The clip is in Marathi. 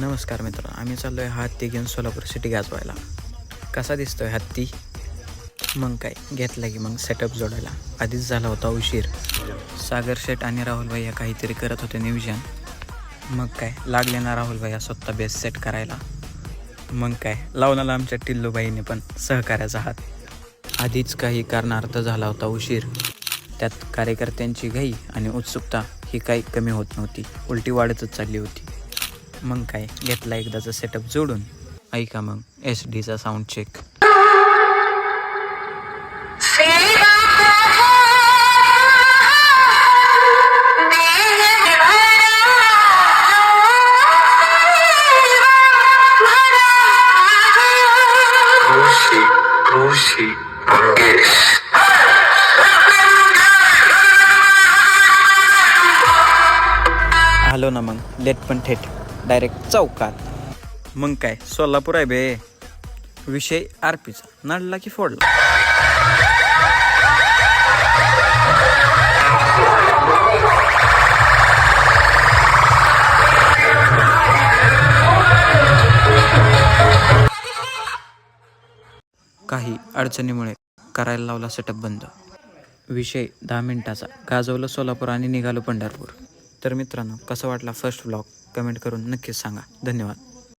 नमस्कार मित्रांनो, आम्ही चाललो आहे हत्ती घेऊन सोलापूर सिटी गाजवायला. कसा दिसतोय हत्ती? मग काय घेतला की मग सेटअप जोडायला. आधीच झाला होता उशीर. सागर शेठ आणि राहुल भैया काहीतरी करत होते नियोजन. मग काय लागले ना राहुल भैया स्वतः बेस सेट करायला. मग काय लावणाला आमच्या टिल्लूबाईने पण सहकार्याचा हात. आधीच काही कारणार्थ झाला होता उशीर. त्यात कार्यकर्त्यांची घाई आणि उत्सुकता ही काही कमी होत नव्हती, उलटी वाढतच चालली होती. मग काय घेतला एकदाचा सेटअप जोडून. ऐका मग SD चा साऊंड चेक. आलो ना मग लेट पण थेट डायरेक्ट चौकात. मग काय सोलापूर आहे बे. विषय RPचा नडला की फोडला. काही अडचणीमुळे करायला लावला सेटअप बंद. विषय 10 मिनिटाचा. गाजवलं सोलापूर आणि निघालो पंढरपूर. तर मित्रांनो, कसा वाटला फर्स्ट व्लॉग कमेंट करून नक्कीच सांगा. धन्यवाद.